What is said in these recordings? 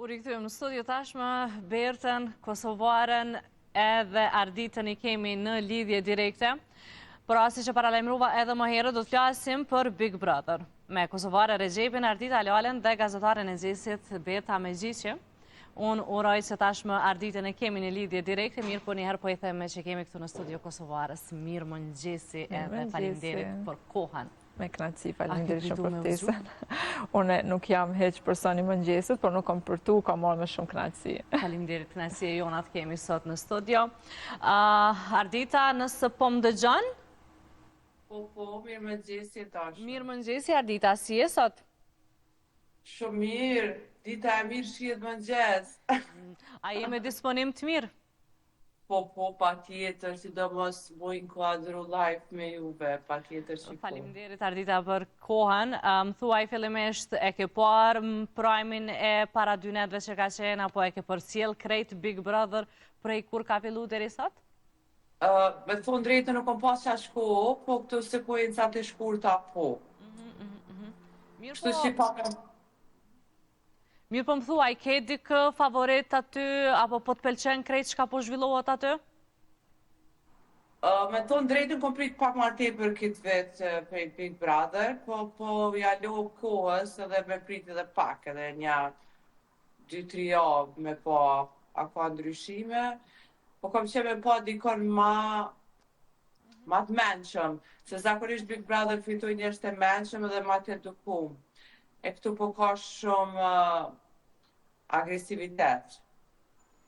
U rikëthyëm në studio tashmë, Bertën, Kosovaren edhe Arditën I kemi në lidhje direkte. Por asi që paralajmëruva edhe më herët, do të flasim për Big Brother. Me Kosovare Regjepin, Ardita Lalen dhe gazetaren e Gjesit Berta Megjiqi. Unë uroj që tashmë Arditën e kemi në lidhje direkte, mirë po njëherë po I theme që kemi këtu në studio Kosovares. Mirë më njëgjesi edhe faleminderit për kohën. Me knaci, faleminderit shumë për ftesën. Unë nuk jam heq personi mëngjesit, por nuk kam përtu, kam marrë me shumë knaci. Faleminderit, knaci e jonat kemi sot në studio. Ardita, nësë po më dëgjon? Po, mirë mëngjesi tash. Mirë mëngjesi, Ardita, si e sot? Shumë mirë, dita e mirë shihet mëngjes. A jemi disponim të mirë? Po, pa tjetër, sidomos moj inkuadru live me juve, pa tjetër që po. Faleminderit, Ardita, për kohën. Më thuaj fillimisht, e ke parë primin e para 2 netëve që ka qenë, apo e ke përcjell krejt Big Brother prej kur ka fillu deri sot? Me thonë drejtë nuk kom pas qa shko, po këto sekuencat e shkurta po. Kështu që pak... Mirë po më thuaj, ke dikë favorit aty, apo po të pëlqen krejt që ka po zhvillohet aty? Me tonë drejtën kom prit pak ma tepër këtë vetë prej Big Brother, po ja lo kohës edhe me prit edhe pak, edhe një 2-3 javë me po a ka ndryshime, po kom që me po dikon ma të menqëm, se zakonisht Big Brother fitoj njerëz të menqëm edhe ma të edukum. E këtu po ka shumë agresivitet.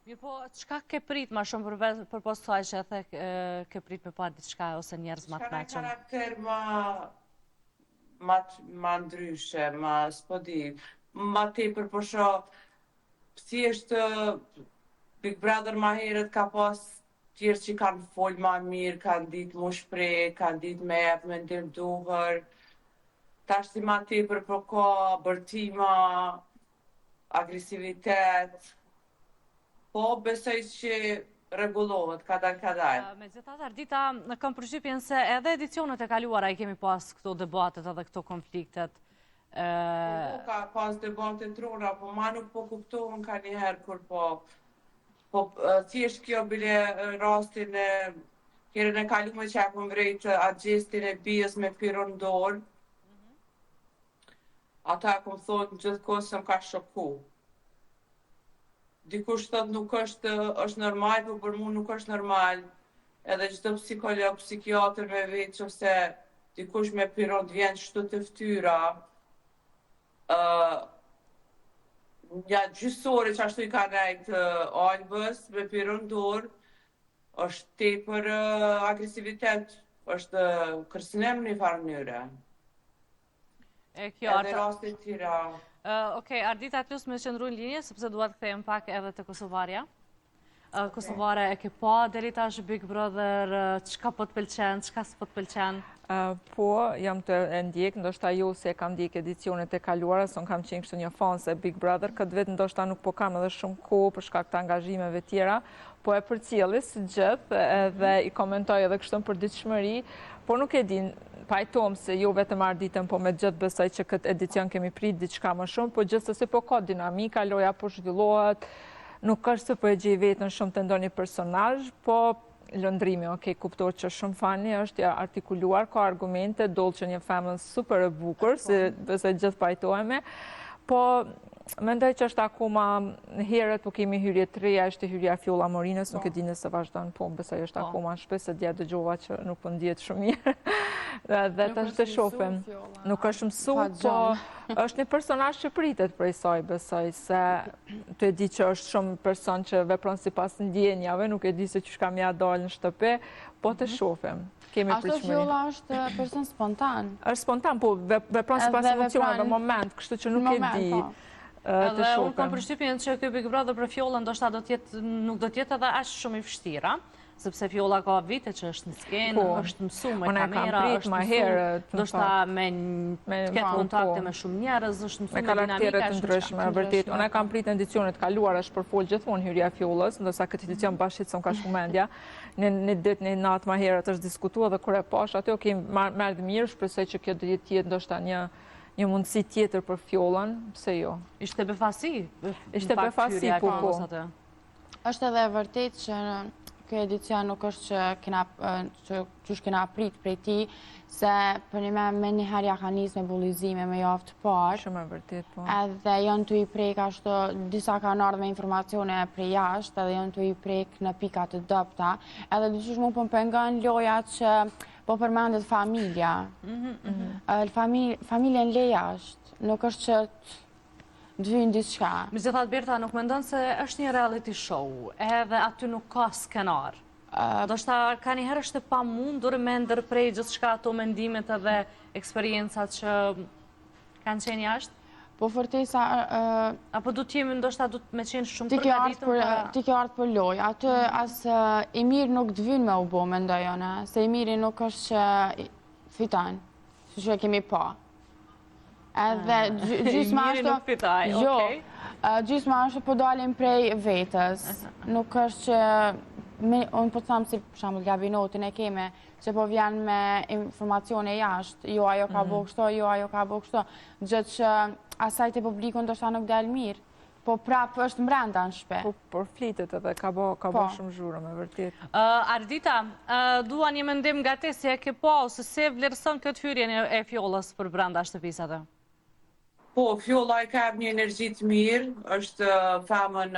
Mirë po, qka ke prit ma shumë për posë të që e the ke prit me pa diçka ose njerëz ma të meqëm? Qka në karakter ma ndryshe, ma spodi, ma tepër po shoh, thjesht Big Brother ma herët ka pas tjerë që kanë folë ma mirë, kanë ditë mu shprej, kanë ditë me jep me ndim duhër. Tash si ma tepër po ka bërtima, agresivitet, po besoj që rregullohet kadal. Megjithatë, Ardita, kam përshtypjen se edhe edicionet e kaluara I kemi pas këto debatet edhe këto konfliktet. Po ka pas debatet trona, po ma nuk po kuptohen ka njëherë kur po thjesht kjo bile rastin e herën e kalume që akum vrejt agjestin e bijës me piron dorë. Ata kom thonë gjithë kohë se më ka shoku. Dikush thot nuk është normal, po për mu nuk është normal. Edhe çdo psikolog, psikiatër me veç ose dikush me piron vjen shtu të ftyra. Një gjysore që ashtu I ka nejt Albës me piron dorë, është tepër agresivitet, është kërcënim në një farë mënyre. Edhe rastit tjera. Okej, Ardita, plus me qëndru në linje, sepse duhet kthejmë pak edhe të Kosovarja. Kosovare, e ke pa deri tash Big Brother, qka po të pëlqen, qka s'po të pëlqen? Po, jam të ndjek, ndoshta ju se kam ndjek edicionet e kaluara, son kam qenë kështu një fan se Big Brother, këtë vetë ndoshta nuk po kam edhe shumë kohë për shkak të angazhimeve tjera, po e përcjellis gjithë edhe I komentoj edhe kështu për ditëshmëri, po nuk e din, pajtom se jo vetëm Arditën, po me gjithë besoj që këtë edicion kemi prit diçka më shumë, po gjithsesi po ka dinamika, loja po zhvillohet, nuk është se po e gjej vetën shumë të ndonjë personazh, po lëndrimi, kuptohet që shumë fani është ja artikuluar, ka argumente, dollë që një femën super e bukur, se besoj gjithë pajtohemi, po mendoj që është akoma herët, po kemi hyrje të reja, është hyrja Fjolla Morinës, nuk e dini se vazhdon, po besoj është akoma shpesh se dje dëgjova që nuk po ndihet shumë mirë. Dhe tash të shohim. Nuk është mësuar, po është një personazh që pritet prej saj, besoj se të e di që është shumë person që vepron sipas ndjenjave, nuk e di se çka kam ja dalë në shtëpi, po të shohim. Ashtu Fjolla është person spontan. Është spontan, po vepron sipas emocioneve në moment, kështu që nuk e di. Edhe unë kam përshtypjen që ky Big Brother për Fjollën ndoshta nuk do të jetë edhe aq shumë I vështira, sepse Fjolla ka vite që është në skenë, është mësuar me kamera, është mësuar ndoshta me ketë kontakte me shumë njerëz, është mësuar me karaktere të ndryshme, vërtet. Unë kam pritur edicionet e kaluara është për fol gjithmonë hyrja e Fjollës, ndërsa këtë edicion bashkët s'm ka shumë mendja. Në ditë në natë më herët është diskutuar dhe kur e pash atë, marrë mirë, shpresoj që kjo do të jetë ndoshta një një mundësi tjetër për fjollën, pse jo? Ishte befasi? Ishte befasi, po. Është edhe vërtet që kjo edicion nuk është që kena prit prej ti, se për me njëherë ja ka njës me bullizime me javë të parë. Shumë e vërtet, po. Edhe janë të i prek ashtu, disa ka ardhur me informacione prej jashtë, edhe janë të i prek në pikat të dopta, edhe dyqysh mu për pengon loja që po përmendet familja. Familjen le jashtë, nuk është që të vynë diçka. Megjithatë, Berta, nuk mendon se është një reality show, edhe aty nuk ka skenar. Do shta ka njëherë është e pa mundur me ndërprej gjithçka ato mendimet edhe eksperiencat që kanë qenë jashtë? Po fortesa... Apo du t'jemi ndoshta du me qenë shumë përgatitëm? Ti kjo ardhë për loj. Aty asë i mirë nuk të vynë me u bo, me ndojone. Se i mirë nuk është që fitan, që e kemi pa. Edhe gjysma ashtu... I mirë nuk fitaj, jo, gjysma ashtu po dalim prej vetës. Nuk është që... Unë po të thamë si për shambull gabinotin e keme, që po vjen me informacione jashtë, jo ajo ka bo kështo, jo ajo ka bo kështo, gjëtë që asaj të publikun do shta nuk del mirë, po prapë është mbrenda në shpe. Por flitet edhe, ka bo shumë zhurë, me vërtit. Ardita, dua një mendim nga te si e ke po, ose se vlerëson këtë hyrjen e fjollës për brenda shtëpisate? Po, fjolla i ka një energji të mirë, është femën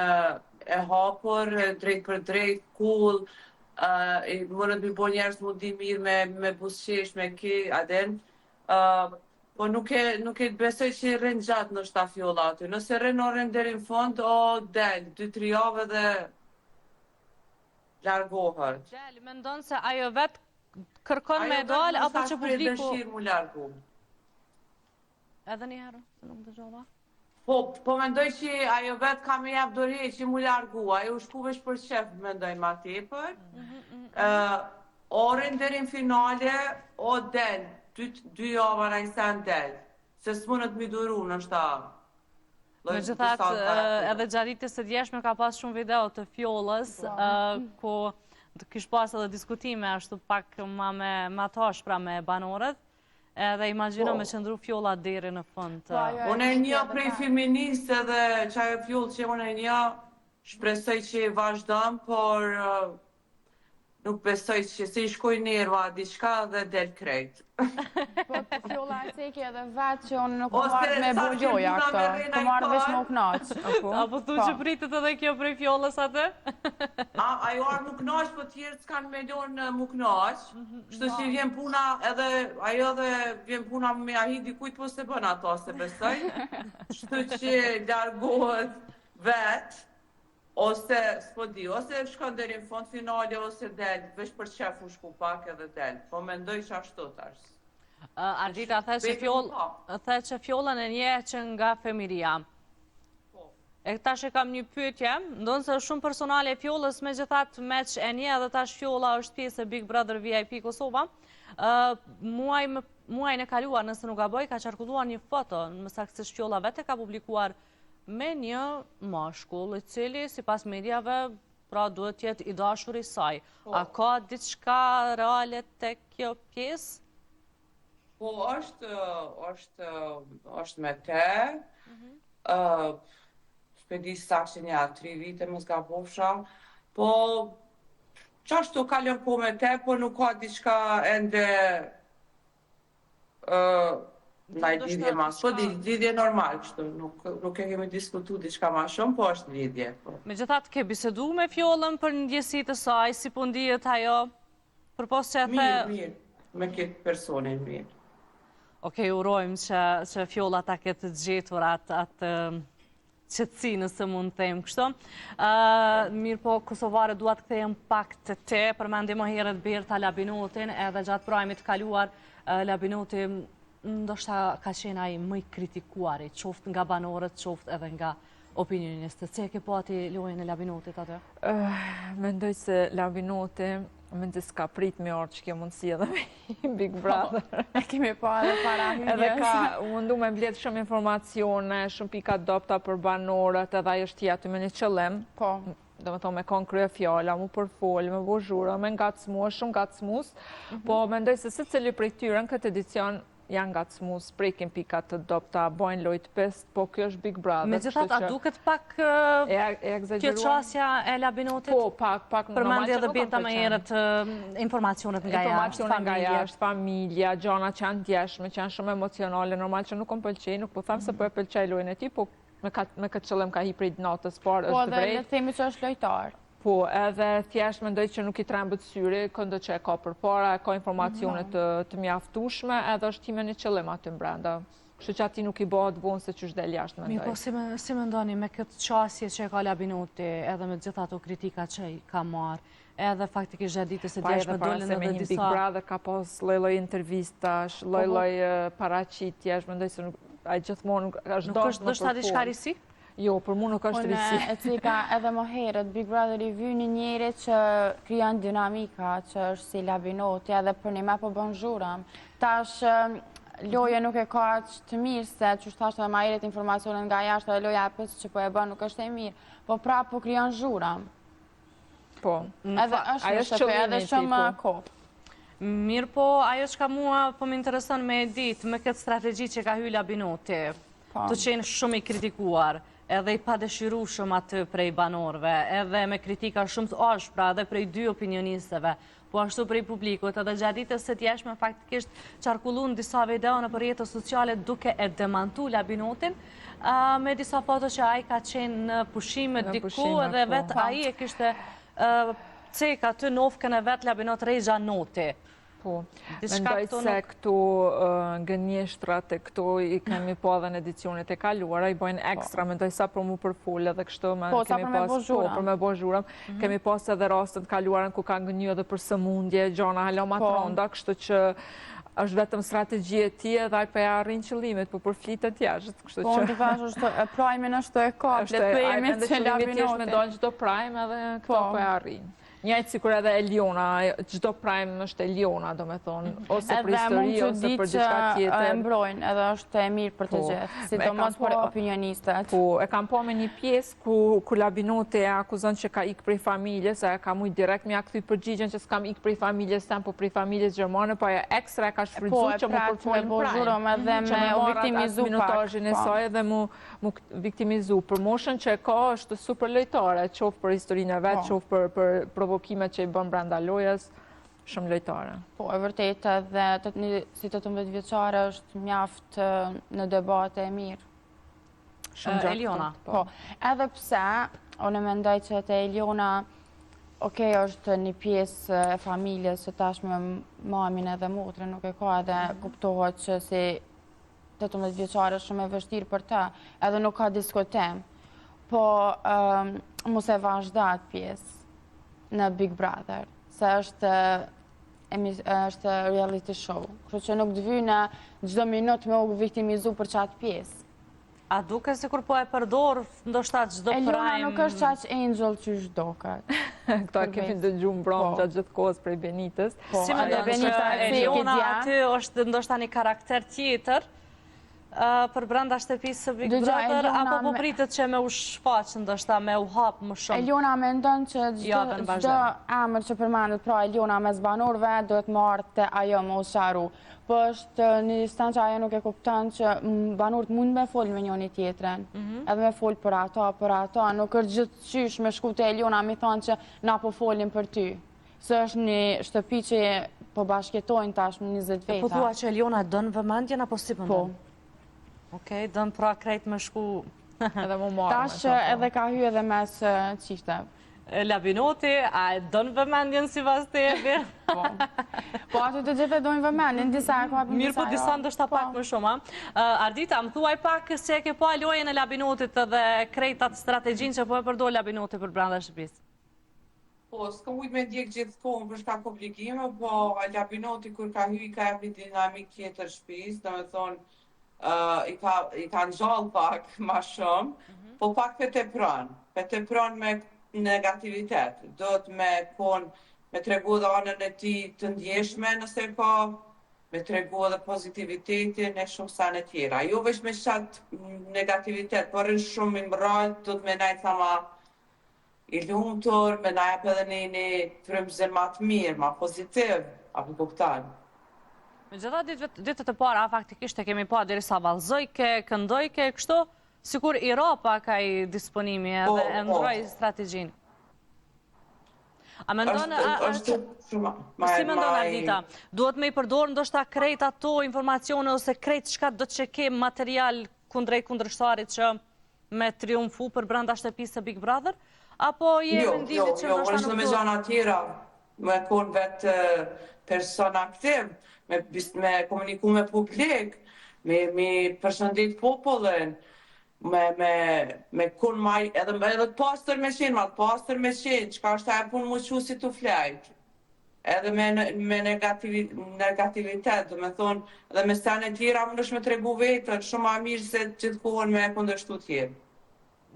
e hapur, drejt për drejt, cool, mërët mi bo njerës mundi mirë me busqesh, me ke, aden, po nuk e besoj që i rënë gjatë në shta fjolla aty. Nëse rënë o rënë deri në fond, o del, 2-3 javë dhe largohet. Del, me ndonë se ajo vetë kërkon me dal, apo që publiku... Ajo vetë më dëshirë mu largu. Edhe njëherë, se nuk të gjova? Po mendoj që ajo vetë ka me jap dorë që mu largu, ajo u shku vesh për qef, mendoj ma tepër. Orën deri në finale, o del, 2 javë në sen del, se s'munët mi duru në shta. Me gjithat, edhe gjaritës të djeshme ka pas shumë video të fjollës, ku kish pas edhe diskutime ashtu pak ma tash pra me banorët, edhe imagino me qëndru fjolla deri në fund. Unë e një prej feminist edhe qajo fjollë që unë e një shpresoj që i vazhdam, por nuk besoj që se i shkoj nerva diçka dhe del krejt. Po të fjolla e ceki edhe vetë që unë nuk marrë me bogjoja këto, të marrë vesh më knaqë. Apo tu që pritet edhe kjo prej fjollës atë? Ajo arë më knaqë, po tjertë s'kanë me lonë më knaqë. Shtë që vjen puna edhe, ajo dhe vjen puna me ahi dikujt, po se bën ato, se besoj. Shtë që largohet vetë, ose s'po di, ose shkon deri në fund finale, ose del, vesh për qef u shku pak edhe del. Po mendoj që ashtu tash. Ardita, the që fjollën e nje që nga femiria. E tash e kam një pyetje, ndonë se shumë personale e fjollës me gjithat meq e nje, dhe tash fjolla është pjesë e Big Brother VIP Kosova. Muajin e kaluar, nëse nuk gaboj, ka qarkulluar një foto, më saktësisht fjolla vete ka publikuar me një mashkull, i cili, si pas mediave, pra duhet jetë i dashur i saj. A ka diçka reale të kjo pjesë? Po, është me te. Shpedi sakë një 3 vite më s'ka bofsha. Po, qashtu kalon po me te, po nuk ka diçka ende... Ndaj lidhje ma, po lidhje normal kështu, nuk e kemi diskutu diçka ma shumë, po është lidhje. Me gjithat, ke bisedu me fjollën për ndjesit e saj, si po ndihet ajo, për pos që e the... Mirë, me këtë personin mirë. Okej, urojmë që fjolla ta këtë gjetur atë qëtësi nëse mund të temë kështu. Mirë po, Kosovare duat këthejmë pak të te, përmendim më herët Berta Labinotin, edhe gjatë projimit kaluar, Labinotin ndoshta ka qenë ai më i kritikuari, qoftë nga banorët, qoftë edhe nga opinionistët. Se ke po ati lojën e Labinotit atë? Mendoj se Labinoti mendoj s'ka prit me orë që kjo mundësi edhe me Big Brother. E kemi po edhe para hyrjes. Edhe ka mundu me mbledh shumë informacione, shumë pika dopta për banorët, edhe ajo është aty me një qëllim. Po. Do me thonë me konë krye fjalla, mu përfolë, me bozhura, me ngacmu, shumë ngacmus, po mendoj se se cili prej tyre në këtë edicion janë ngacmu, sprekin pikat të dopta, bojnë lojt pest, po kjo është Big Brother. Megjithatë, a duket pak kjo qasja e Labinotit? Po, pak. Përmendje edhe Berta më herët informacionet nga jashtë, familja, gjona që janë ndjeshme, që janë shumë emocionale, normal që nuk më pëlqej, nuk po thamë se po e pëlqej lojën e ti, po me këtë qëllim ka hi prej natës parë, është Po, drejt. dhe le themi që është lojtar. Po, edhe thjesht mendoj që nuk i trembët syri, këndo që e ka përpara, ka informacionet të mjaftueshme, edhe është time një qëllim aty brenda. Kështu që ati nuk i bëhet vonë se që është del jashtë, mendoj. Po, si mendoni me këtë qasje që e ka Labinoti, edhe me gjitha ato kritika që i ka marrë, edhe faktikisht gjatë ditës së djeshme dolën edhe me një disa... Big Brother ka pas lloj-lloj intervistash, lloj-lloj paraqitjesh, mendoj se ai gjithmonë është dashur. Nuk është diçka risi? Jo, për mu nuk është risi. E cika edhe më herët, Big Brother i vy një njeri që krijon dinamika, që është si Labinoti, edhe për një me po bën zhurëm. Tash loja nuk e ka të mirë, se që thashtë edhe ma herët informacionet nga jashtë, edhe loja e pësë që po e bën nuk është e mirë, po prapë po krijon zhurëm. Po. Edhe është në shtëpi, edhe shumë kopë. Mirë po, ajo që ka mua po më intereson me edit, me këtë strategji që ka hy Labinoti, të qenë shumë i kritikuar, edhe i padëshirueshëm aty prej banorëve, edhe me kritika shumë të ashpra edhe prej dy opinionistëve, po ashtu prej publikut, edhe gjatë ditës së djeshme faktikisht qarkullun disa video në për rrjetet sociale duke e demantu Labinotin, me disa foto që ai ka qenë në pushime diku, edhe vetë ai e kishte cek aty në ofkën e vetë Labinot Rexha Noti. Po, mendoj se këtu gënjeshtrat e këtu i kemi po edhe në edicionet e kaluara, i bojnë ekstra, mendoj sa për mu përfull edhe kështu, për me bo zhurëm, kemi pas edhe rastën kaluarën ku ka gënju edhe për sëmundje, gjona haloma të ronda, kështu që është vetëm strategji e ti edhe ai për e arrin qëllimit, për përflitet jashtë, kështu që... Po, në të fash, prime në është e kaplet, për jemi që Labinotin. Me dojnë qdo prime edhe këto për e arrin. Njajtë sikur edhe Eliona, gjdo prime është Eliona, do me thonë, ose për histori, ose për gjithka tjetër. Edhe mund që e mbrojnë, edhe është e mirë për të gjithë, si do mos për opinionistet. Po, e kam po me një pjesë ku Labinoti e akuzon që ka ikë prej familjes, e ka mujtë direkt me akty përgjigjen që s'kam ikë prej familjes tem, po prej familjes Gjermane, po e ekstra e ka shfrydzu që mu përfojnë prime. Që me morat minutajin e saj edhe mu viktimizu. Për moshën që e ka është super lojtare, qofë për historinë e vetë, qofë për provokimet që i bën brenda lojës, shumë lojtare. Po, e vërtet edhe si 18 vjeçare është mjaft në debate e mirë. Shumë Eliona. Po, edhe pse, unë mendoj që te Eliona, okej, është një pjesë e familjes që tash me mamin edhe motrën nuk e ka edhe kuptohet që si 18 vjeçare është shumë e vështirë për ta, edhe nuk ka diskutim. Po, mos e vazhdat pjesë në Big Brother, se është reality show. Kështu që nuk të vy në gjdo minut me u viktimizu për qatë pjesë. A duke se kur po e përdor, ndoshta gjdo prime... Eliona nuk është qaq angel që shdokat. Këta kemi dëgju mbron të gjithë kohës prej Benitës. Si me do që Eliona aty është ndoshta një karakter tjetër, për brenda shtëpisë së Big Brother, apo po pritet që me u shfaq, ndoshta me u hap më shumë? Eliona mendon që çdo emër që përmendet pra Eliona mes banorëve duhet marrë te ajo më usharu. Po është një distancë që ajo nuk e kupton që banorët mund me fol me njëri tjetrin, edhe me fol për ata, nuk është gjithçysh me shku te Eliona me thonë që na po folim për ty. Se është një shtëpi që po bashkëtojnë tash me 20 veta. Po thua që Eliona don vëmendjen apo si po? Okej, dënë pra krejt me shku... Edhe më marrë. Tash edhe ka hy edhe mes qishte. Labinoti, a e dënë vëmendjen si vas të ebi? Po aty të gjithë e dojnë vëmendjen, disa e ka për mirë, po disa ndoshta pak më shumë. Ardita, më thuaj pak se ke po lojën e Labinotit edhe krejtat strategjin që po e përdoj Labinoti për brenda shtëpisë. Po, s'ka ujtë me ndjek gjithë kohën për shka komplikime, po Labinoti kur ka hy ka e një dinamik tjetër shtëpisë, do me thonë, i ka nxallë pak ma shumë, po pak për të pranë me negativitet. Do të me tregu dhe anën e ti të ndjeshme nëse ka, me tregu dhe pozitivitetin e shumë sa në tjera. Jo vesh me qatë negativitet, por në shumë i mbrojnë, do të me najtë sa ma i lumëtur, me najtë edhe një frymëzim ma të mirë, ma pozitiv, apo kuptan. Me gjitha ditët e para, faktikisht e kemi pa derisa vallëzojke, këndojke, kështu, sikur Europa ka i disponimi edhe e ndroj strategjin. A mendon, si mendon Ardita, duhet me i përdorë ndoshta krejt ato informacione ose krejt çka do të që ke material kundrejt që me triumfu për brenda shtëpisë së Big Brother? Apo je mendimit që ndoshta nuk me gjana tjera, me konë vetë person aktiv, me komuniku me publik, me përshëndet popullin, me kun maj, edhe të pastër me qenë, qka është e punë mu që si të flajt. Edhe me negativitet, dhe me thonë, edhe me stane tjera më nëshme të regu vetën, shumë a mirë se gjithë kohën me kundërshtu tjerë.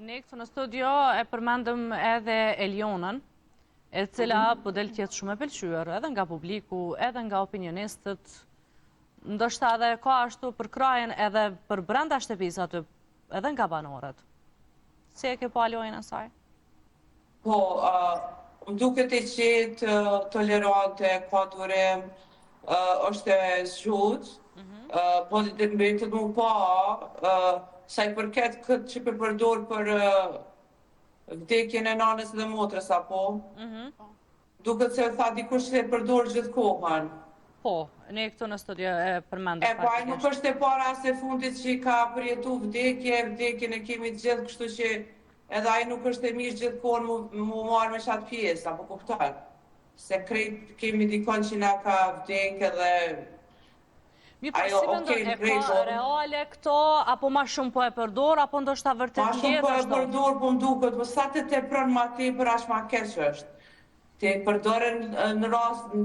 Ne këtu në studio e përmendëm edhe Elionën, e cila po del tjetë shumë e pëlqyer, edhe nga publiku, edhe nga opinionistët, ndoshta edhe ka ashtu për krajen edhe për brenda shtëpisë aty, edhe nga banorët. Si e ke pa lojën e saj? Po, më duket e qetë, tolerante, ka durim, është e zhut, po dhe mbetet mu pa, sa i përket këtë që përdor për vdekjen e nanës dhe motrës, apo? Duket se tha dikush se përdor gjithë kohën. Po, ne këtu në studio e përmendëm. E pa, nuk është e para se fundit që ka përjetu vdekjen e kemi gjithë, kështu që edhe ai nuk është e mirë gjithë kohën mu marrë me qatë pjesë, apo kuptar. Se krejt kemi dikon që na ka vdekje dhe... Mi për si mendon, e pa reale këto, apo ma shumë po e përdor, apo ndoshta vërtet ma shumë po e përdor, po më duket, po sa të tepron ma tepër, aq ma keq është. Te përdoren në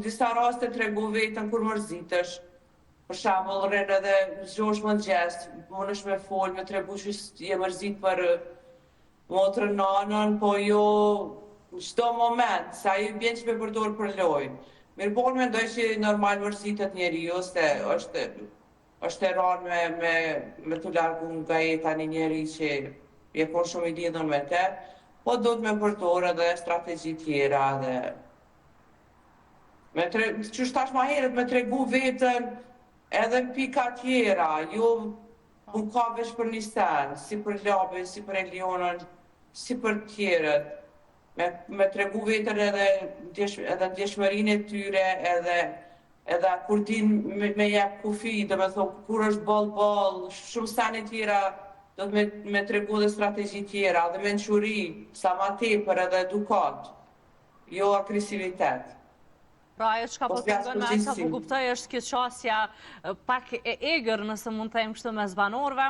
disa raste tregu vetën kur mërzitesh. Për shembull, rren edhe zgjosh mëngjes, mundesh me fol, me tregu që je mërzit për motrën, nanën, po jo në çdo moment, sa i bjen që me përdor për lojë. Mirë po mendoj që normal mërzitet njeriu, se është e rarë me të largu nga jeta një njeri që je kon shumë i lidhur me te, po do të me përdorë edhe strategji tjera dhe... Që shtash ma heret me tregu vetën edhe në pika tjera, jo nuk ka veç për një sen, si për Labin, si për Elionën, si për tjerët. Me tregu vetën edhe ndjeshmërinë e tyre, edhe kur din me jep kufi, dhe me thonë kur është ball, shumë sene tjera, do të me tregu dhe strategji tjera, dhe me nquri, sa ma tepër edhe edukat, jo agresivitet. Pra, ajo që ka po të gënë me asa po kuptoj është kjo qasja pak e egër nëse mund të kështu me zbanorve.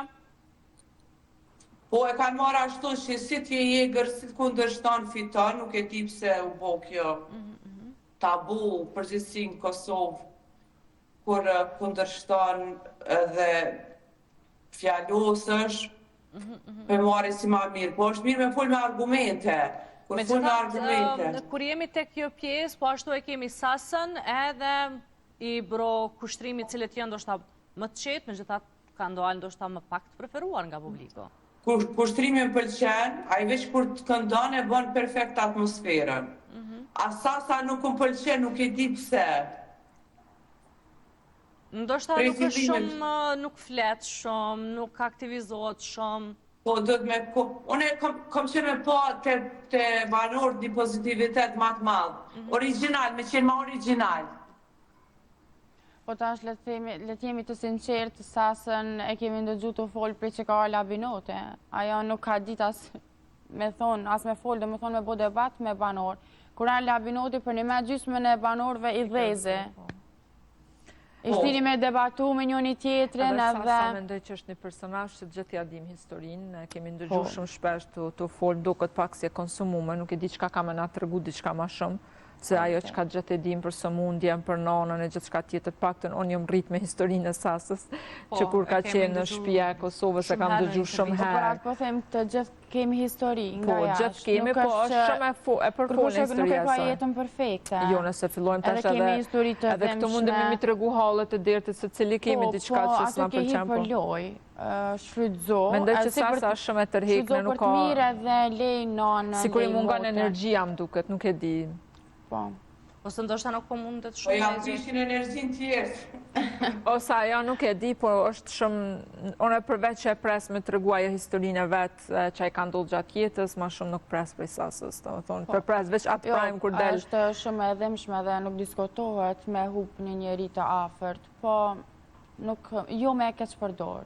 Po e kanë marrë ashtu që si t'je jegër, si t'kundërshton fiton, nuk e di pse u bo kjo tabu përgjithësi në Kosovë, kur kundërshton edhe fjallosësh, për marrë si ma mirë. Po është mirë me full me argumente. Kur jemi tek kjo pjesë, po ashtu e kemi Sasën edhe i bro kushtrimi cilët janë ndoshta më të qetë, me gjithat ka ndoalë ndoshta më pak të preferuar nga publiko. Kushtrimi më pëlqen, a i veç kur të këndon e bën perfekt atmosferën. A Sasa nuk më pëlqen, nuk e di pse. Ndoshta nuk është shumë, nuk flet shumë, nuk aktivizohet shumë. Po, unë kom që me po të banor një pozitivitet ma të madhë. Original, me qenë ma original. Po tash le të jemi të sinqertë, Sasën e kemi ndëgju të folë për që ka labinote. Ajo nuk ka dit as me folë, dhe me thonë me bo debat me banor. Kur a labinote për një me gjysmën e banorve i dheze. Ishtini me debatu me njëni tjetrin edhe... Sasa mendoj që është një personazh që gjithë ja dim historinë, kemi ndëgju shumë shpesh të folë, do këtë pak si e konsumume, nuk e di qka ka me nga të regu, di qka ma shumë. Se ajo që ka gjithë e dim për sëmundjen, për nanën e gjithë shka tjetër paktën, unë jëmë rritë me historinë e Sasës, që kur ka qenë në shtëpia e Kosovës e kam dëgju shumë herë. Po them të gjithë kemi histori nga jashtë. Po, gjithë kemi, po është shumë e përkohën e historia nuk e ka jetën perfekte. Jo, nëse fillojmë tash edhe këtë mundemi mi të regu halët e dertit se cili kemi diçka që s'ma pëlqen po. Po, ato ke hi për loj, shfrytëzo. Mendoj që Sasa është shumë e tërhekme, nuk ka... Shfrytëzo për të mire dhe lej nanën, sikur i mungon energjia më duket, nuk e di. Po. Ose ndoshta nuk po mundet Po shumë jam me gjetë. kishin energjin tjerë. Ose ajo nuk e di, po është shumë... Unë përveç që e pres me të reguaja historinë e vetë që i ka ndodhur gjatë jetës, ma shumë nuk pres prej sasës, të më thonë. Për pres veç atë prime kur del. Është shumë e dhimbshme dhe nuk diskutohet me hup një njeri të afërt, po nuk, jo me e keq përdor.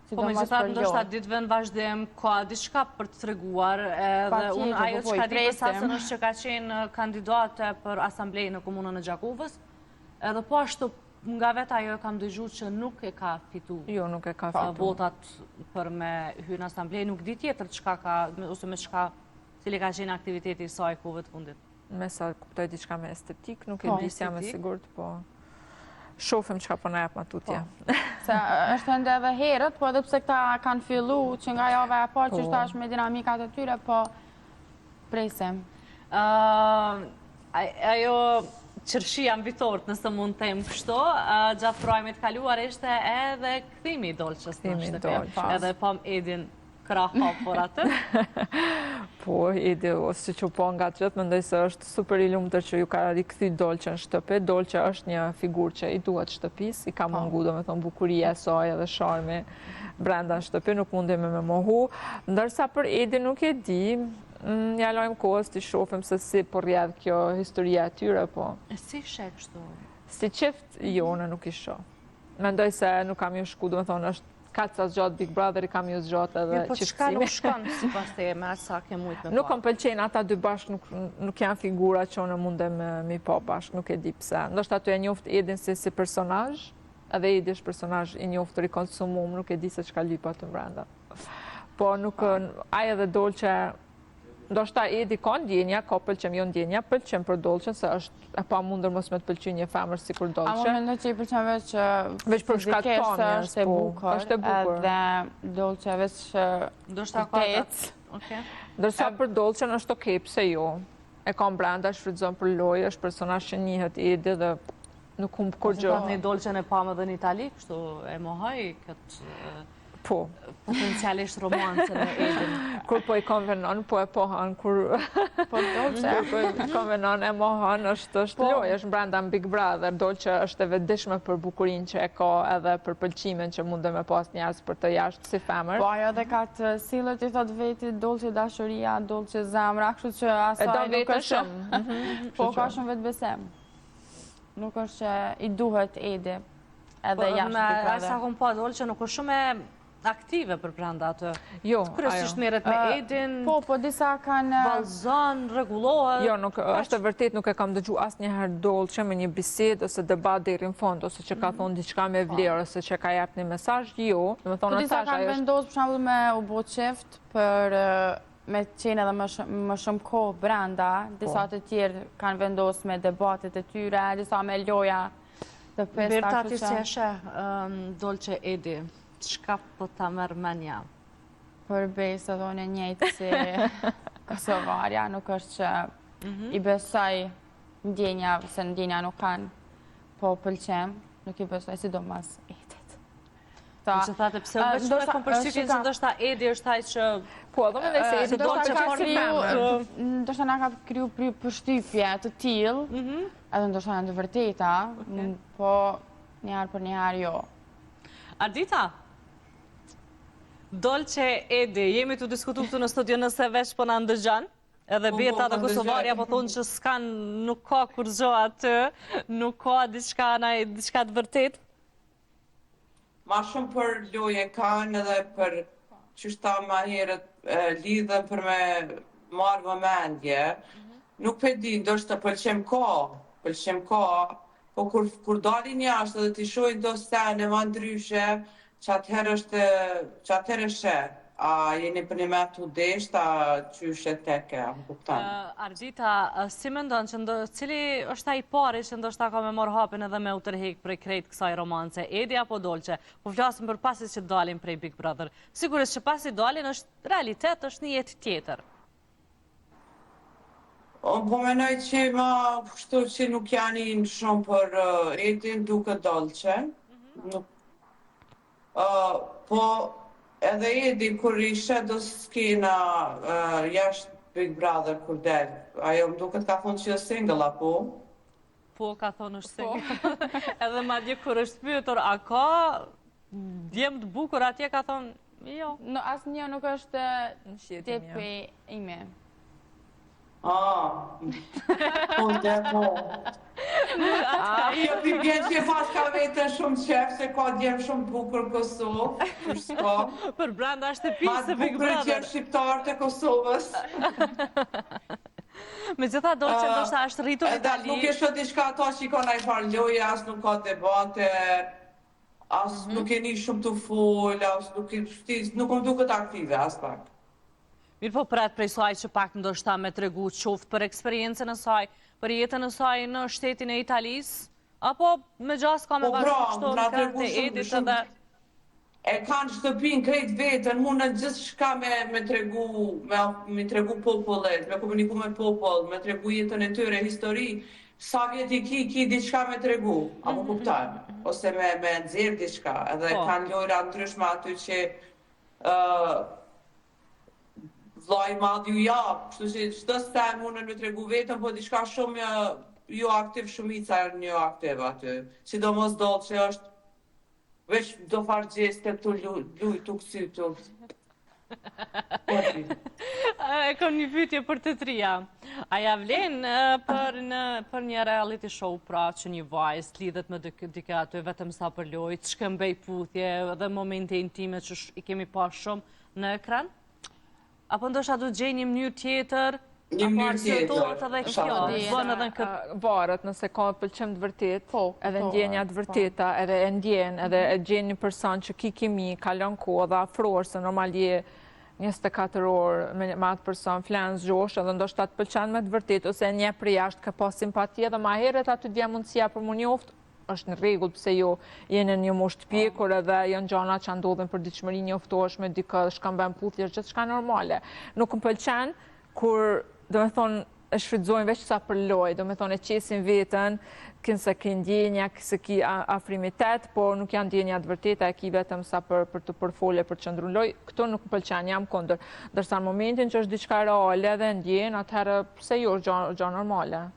Po me gjithatë ndoshta ditëve në vazhdim, ka diçka për të treguar edhe unë ajo që ka di për sasën është që ka qenë kandidate për asamblejë në komunën e Gjakuvës, edhe po ashtu nga vetë ajo e kam dëgjuar që nuk e ka fitu. Jo, nuk e ka fitu. Votat për me hyrë në asamblejë, nuk di tjetër çka ka, ose me çka, cili ka qenë aktiviteti i saj kohëve të fundit. Me sa kuptoj diçka me estetik, nuk e di si jam e sigurt, po... Shofim që ka po në jep ma tutje. Se është ende edhe herët, po edhe pse këta kanë fillu që nga java e parë që është ashtë me dinamikat e tyre, po presim. Ajo qërshia mbitort, nëse mund të temë kështu, gjatë projmit kaluar ishte edhe këthimi i Dolçës në shtëpi. Edhe pam Edin krah hapur atë. Po, Edi, ose që po nga gjithë, mendoj se është super i lumëtër që ju ka rikëthy Dolçe në shtëpi. Dolçe është një figur që i duhet shtëpis, i ka mungu, do me thonë, bukuria e saj edhe sharmi brenda në shtëpi, nuk mundim me mohu. Ndërsa për Edi nuk e di, ja lojmë kohës të shofim se si po rjedh kjo historia e tyre, po. Si shek kështu? Si qift, jo, në nuk i shoh. Mendoj se nuk kam ju shku, do me thonë, është kaca zgjatë Big Brother, i kam ju zgjatë edhe qiftësimi. Po çka nuk shkon si pas te me sa ke mujt me pa? Nuk kom pëlqen ata dy bashkë, nuk janë figura që unë mundem me pa bashkë, nuk e di pse. Ndoshta aty e njoft Edin si personazh, edhe Edi është personazh i njoftur i konsumum, nuk e di se çka lyp aty brenda. Po nuk ai edhe Dolçe, ndoshta Edi ka ndjenja, ka pëlqem jo ndjenja, pëlqem për Dolçen se është e pamundur mos me të pëlqy një femër sikur Dolçe. A më mendoj që i pëlqen veç për shkak të pamjes, është e bukur. Është e bukur. Edhe Dolçe veç ndoshta ka. Ndërsa për Dolçen është okay, pse jo. E ka brenda, shfrytëzon për lojë, është personazh që njihet Edi dhe nuk humb kur gjë. Në Dolçen e pamë edhe në Itali, kështu e mohoj këtë po. Potencialisht romancën e Edin. Kur po i konvenon, po e pohan, kur... Po Dolçe. Kur po i konvenon e mohan, është lojë, është brenda në Big Brother. Dolçe është e vetëdijshme për bukurinë që e ka edhe për pëlqimin që mundë me pas njerëz për të jashtë si femër. Po ajo dhe ka të sillet i thot vetit, Dolçe dashuria, Dolçe zemra, kështu që asaj nuk është... Po ka shumë vetbesem. Nuk është që i duhet Edi edhe jashtë Big Brother. Asa kom pa Dolçe nuk është shumë aktive për brenda atë. Jo, kryesisht merret me Edin. Po disa kanë vallëzon, rregullohet. Jo, nuk është vërtet, nuk e kam dëgjuar asnjëherë Dolçe me një bisedë ose debat deri në fund, ose që ka thonë diçka me vlerë ose që ka jap një mesazh, jo. Do të thonë disa kanë vendosur për shembull me u bë çift për me qenë edhe më shumë kohë brenda, disa të tjerë kanë vendosur me debatet e tyre, disa me loja të pesta. Berta, ti si e sheh Dolçe Edi? Çka po ta merr menja? Për besë edhe unë njëjtë si Kosovarja, nuk është që i besoj ndjenja, se ndjenja nuk kanë, po pëlqem, nuk i besoj sidomos Edit. Po që thate pse u veç me kom përshtypjen se ndoshta Edi është ai që po do më thënë se Edi Dolçe ka kriju, ndoshta na ka kriju përshtypje të tillë, edhe ndoshta janë të vërteta, po një herë për një herë jo. Ardita, Dolçe Edi, jemi të diskutu këtu në studio nëse veç po në ndëgjan, edhe Berta dhe Kosovarja po thonë që s'kan, nuk ka kur gjo atë, nuk ka diçka të vërtet. Ma shumë për loje kanë edhe për qështa ma herët lidhen për me marrë vëmendje. Nuk për di, ndoshta pëlqem ka, po kur dalin jashtë dhe t'i shojnë do sene ma ndryshe, që atëherë shë, a jeni për një me të desht, a qyshe teke, a më kuptan? Ardita, si me ndonë që cili është ta i pari që ndoshta ka me marrë hapin edhe me u tërhek prej krejt kësaj romance, Edi apo Dolçe? Po flasim për pasit që dalin prej Big Brother. Sigurisht që pasit dalin është realitet, është një jetë tjetër. Po menoj që ma kështu që nuk janë shumë për Edin duke Dolçe. Po edhe Edi kur ishe do skena Big Brother kur del. Ajo më duket ka thonë që është single, apo? Po, ka thonë është single. Edhe madje kur është pyetur, a ka djemë të bukur atje, ka thonë, jo. Në asë një nuk është tipi ime. Po, dhe po. Jo, ti vjen që pas ka vetën shumë qef, se ka djemë shumë bukur Kosovë, për s'ka. Për branda është e pisë e Big Mas bukur Brother. djemë shqiptarë të Kosovës. Me gjitha do që ndoshta është rritur në Itali. Nuk e shë diçka ato që i ka nëjë farë loje, asë nuk ka debate, asë nuk e një shumë të full, asë nuk më duket aktive, asë pak. Mirë po pret prej saj që pak ndoshta me tregu qoftë për eksperiencën e saj, për jetën e saj në shtetin e Italisë, apo me gjas ka me vazhdu kështu në kërët e edit edhe... E kanë shtëpin krejt vetën, mundën gjithë shka me tregu popullet, me komuniku me popull, me tregu jetën e tyre, histori, sa vjet i ki diçka me tregu, apo kuptojnë, ose me nxjerr diçka, edhe kanë lojra ndryshme aty që vllai i madh ju jap, kështu që çdo sa mundën me tregu vetën, po diçka shumë jo aktiv, shumica janë jo aktiv aty, sidomos do që është veç do farë gjeste të luj të kësy të... E kom një pyetje për të trija. A ja vlen për një reality show pra që një vajzë lidhet me dike aty vetëm sa për lojë, të shkëmbej puthje dhe momente intime që i kemi pa shumë në ekran? Apo ndoshta do të gjej një mënyrë tjetër? Një mënyrë tjetër. Edhe kjo, bën edhe në këtë... Varet nëse ka pëlqim të vërtet, edhe ndjenja të vërteta, edhe e ndjen, edhe e gjen një person që ki kimi, kalon kohë dhe afror, se normal je 24 orë me atë person, flan zgjosh, edhe ndoshta të pëlqen me të vërtet, ose një për jashtë ka pas simpati, edhe ma herët aty t'vjen mundësia për mu njoft, është në rregull pse jo jeni një moshë të pjekur edhe janë gjana që ndodhen për ditëshmëri njoftohesh me dikë, shkëmben puthje, gjithçka normale. Nuk më pëlqen kur do me thonë, e shfrytëzojnë veç sa për lojë, do me thonë, e qesin vetën, kënë se ki ndjenja, se ki afrimitet, por nuk janë ndjenja të vërteta, e ki vetëm sa për të përfole, për të qëndru në lojë, këto nuk më pëlqen, jam kondër. Dërsa në momentin që është diçka reale dhe ndjen, atëherë pse jo është gjë normale.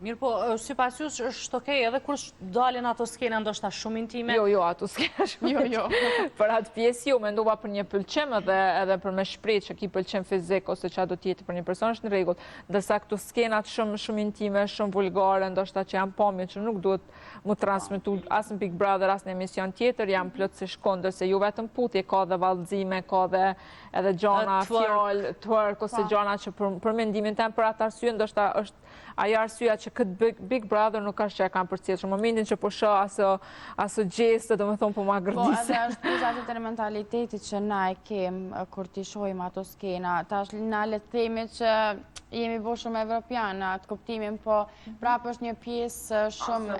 Mirë po, sipas jush është okej edhe kur dalin ato skena ndoshta shumë intime? Jo, ato skena shumë intime. Për atë pjesë jo, mendova për një pëlqim edhe për me shpreh që ki pëlqim fizik ose çfarë do të jetë për një person është në rregull. Ndërsa këto skenat shumë intime, shumë vulgare, ndoshta që janë pamje që nuk duhet mu transmetu as në Big Brother as në emision tjetër, janë plotësisht kundër se jo vetëm puthje, ka dhe vallëzime, ka dhe edhe gjana fjalë, twerk ose gjana që për mendimin tim për atë arsye ndoshta është ajo arsyeja që këtë Big Brother nuk është që e kam përcjellë. Në momentin që po shoh aso gjeste, do me thonë po ma gërdise. Po, edhe është pjesa të mentalitetit që na e kemë kur t'i shohim ato skena. Tash na le të themi që jemi bo shumë evropianë atë kuptimin, po prapë është një pjesë shumë...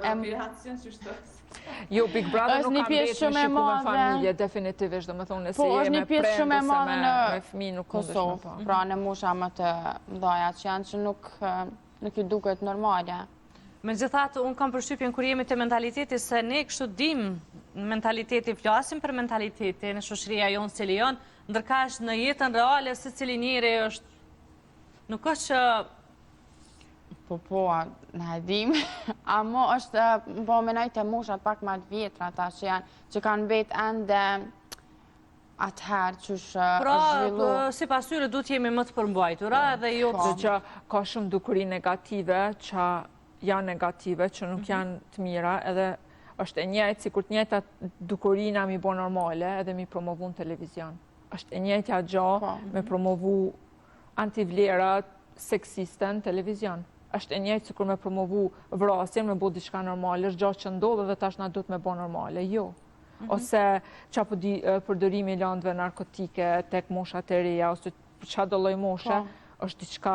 Jo, Big Brother nuk kam vetë me shiku me familje, definitivisht, do me thonë, nëse je me prem, ose me fmi, nuk kundesh me pa. Pra në musha më të mdoja që janë që nuk ju duket normale. Me gjithatë, unë kam përshtypjen kur jemi të mentaliteti se ne kështu dim mentaliteti, flasim për mentaliteti në shoqëria jonë cili jonë, ndërkash në jetën reale se cili njëri është, nuk është që... Po, në dim, amo është, po menoj të mushat pak ma të vjetra ta që janë, që kanë vetë ende atëherë që është zhvillu. Pra, si pasyre du t'jemi më të përmbajtura dhe jo të... Që ka shumë dukuri negative, që janë negative, që nuk janë të mira, edhe është e njëjtë, si kur të njëjta dukurina mi bo normale, edhe mi promovu në televizion. është e njëjtja gjë me promovu antivlera seksiste në televizion. Është e njëjtë sikur me promovu vrasjen, me bëu diçka normale, është gjë që ndodh dhe tash na duhet me bëu normale, jo. Ose çapo përdorimi i lëndëve narkotike tek moshat e reja ose çfarë do lloj moshe, është diçka,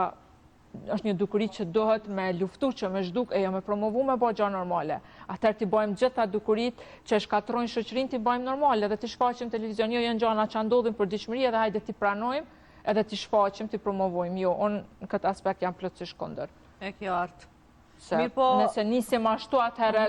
është një dukuri që dohet me luftu, që me zhduk, e jo me promovu, me bëjë gjë normale. Atëherë t'i bëjmë gjitha dukurit që shkatrojnë shoqërinë, t'i bëjmë normale dhe t'i shfaqim televizion. Jo, janë gjëra që ndodhin për ditëshmëri edhe hajde t'i pranojmë edhe t'i shfaqim, t'i promovojmë. Jo, unë në këtë aspekt jam plotësisht kundër. E kjo artë. Nëse nisim ashtu atëherë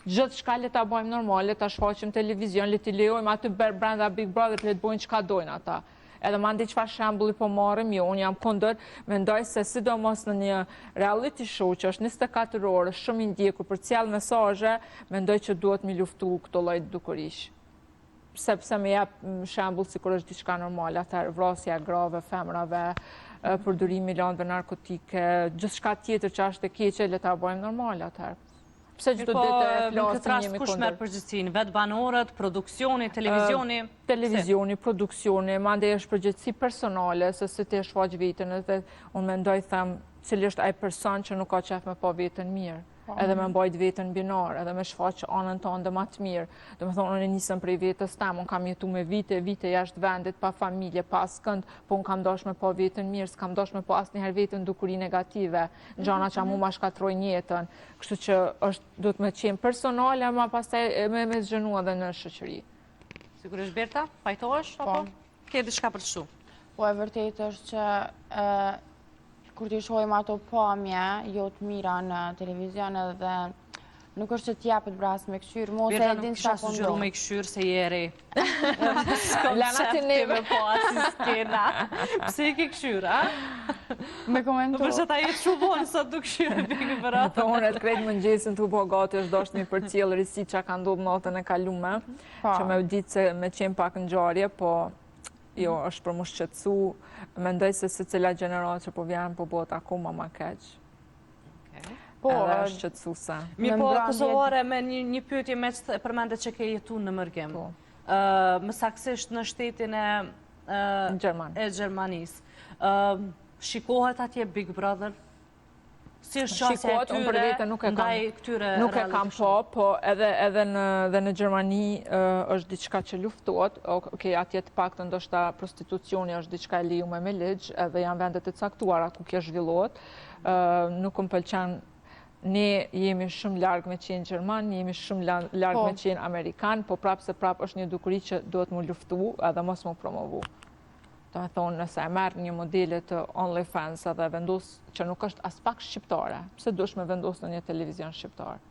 gjithë shka le ta bëjmë normale, ta shfaqim televizion, le t'i lejojmë aty brenda Big Brother, le të bëjnë çka dojnë ata. Edhe mandi çfarë shembulli po marrim, jo, unë jam kundër, mendoj se sidomos në një reality show që është 24 orë, shumë i ndjekur për cjell mesazhe, mendoj që duhet mi luftu këto lloj dukurish. Sepse me jep shembull sikur është diçka normale, atëherë vrasja grave, femrave, përdorimi i lëndëve narkotike, gjithçka tjetër që është e keqe, le ta bëjmë normale atëherë. Pse çdo ditë e flasim jemi kush merr përgjegjësinë? Vet banorët, produksioni, televizioni? Televizioni, produksioni, mandej është përgjegjësi personale, se si ti e shfaq veten, edhe unë mendoj them cili është ai person që nuk ka qef me pa veten mirë. Edhe me mbajt veten binar, edhe me shfaq anën tonë më të mirë. Do të thonë, unë nisem prej vetës tem, unë kam jetu me vite jashtë vendit, pa familje, pa skënd, po unë kam dosh me pa veten mirë, s'kam dosh me pa asnjëherë veten dukuri negative, gjana që mu ma shkatrojnë jetën. Kështu që do të me qenë personale, ma pastaj me zgjënu edhe në shoqëri. Sigurisht, Berta, pajtohesh? Po. Ke diçka për të shu? Po e vërtet është që kur t'i shohim ato pamje, jo të mira në televizion edhe nuk është që t'japet bras me këshyrë, mos e din çfarë po ndodh. Berta nuk me këshyrë se je re. Lana të neve po asi skena. Pse i ke këshyrë, a? Me komentu. Përse ta jetë shumë vonë sot du këshyrë Big Brother. Unë e të krejtë mëngjesin të u po gati është doshtë një për cilë risi që ka ndodhë natën e kalume, që me u ditë se me qenë pak në gjarje, po jo, është për mu shqetsu, mendoj se cila gjeneratë që po vjenë po bëhet akoma ma keq. Edhe është shqetsuese. Mi po, Kosovare, me një pyetje me që përmendet që ke jetu në mërgim. Më saksisht në shtetin e Gjermanisë. Shikohet atje Big Brother? Si është qasja e tyre, ndaj këtyre reality show? Nuk e kam po edhe në Gjermani është diçka që luftohet, atje të pak të ndoshta prostitucioni është diçka e lejuar me ligj, edhe janë vendet e caktuara ku kjo zhvillohet. Nuk më pëlqen, ne jemi shumë larg me qenë Gjerman, jemi shumë larg me qenë Amerikan, po prap se prap është një dukuri që duhet mu luftu edhe mos mu promovu. Do me thonë, nëse e merë një modele të OnlyFans edhe vendos që nuk është as pak shqiptare, pse dush me vendos në një televizion shqiptar?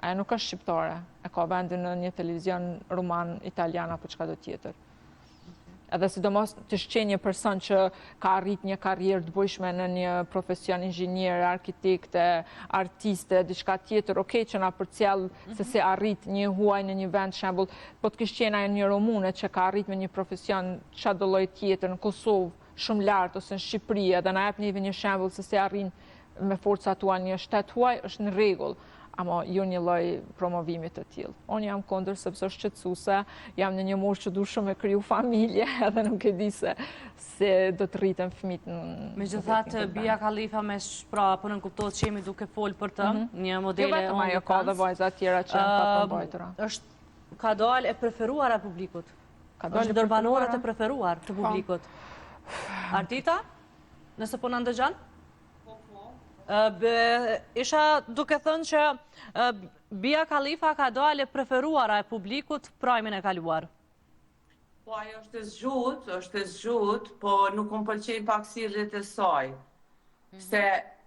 Aja nuk është shqiptare, e ka vendin në një televizion ruman, italian apo çka do tjetër. Edhe sidomos të shqenjë një person që ka arrit një karrierë të bujshme në një profesion inxhiniere, arkitekte, artiste, diçka tjetër, që na përcjell se si arrit një huaj në një vend, shembull, po të kishte qenë një romune që ka arrit me një profesion çdo lloj tjetër në Kosovë, shumë lart ose në Shqipëri, edhe na jep një shembull se si arrin me forcat tua një shtet huaj, është në rregull. Ama jo një lloj promovimi të tillë. Unë jam kundër sepse është shqetësuese, jam në një moshë që du shumë me kriju familje, edhe nuk e di se do të rriten fëmijët në. Megjithatë, Bia Khalifa po nën kuptohet që jemi duke fol për të, një modele OnlyFans. Jo vetëm ajo, ka dhe vajza tjera që janë pa përmbajtura. Ka dalë e preferuar e publikut. Është ndër banorët e preferuar të publikut. Ardita, nëse po na ndëgjon? Isha duke thënë që Bia Khalifa ka dalë e preferuara e publikut prajmin e kaluar. Po ajo është e zgjut, po nuk më pëlqejnë pak sjelljet e saj. Se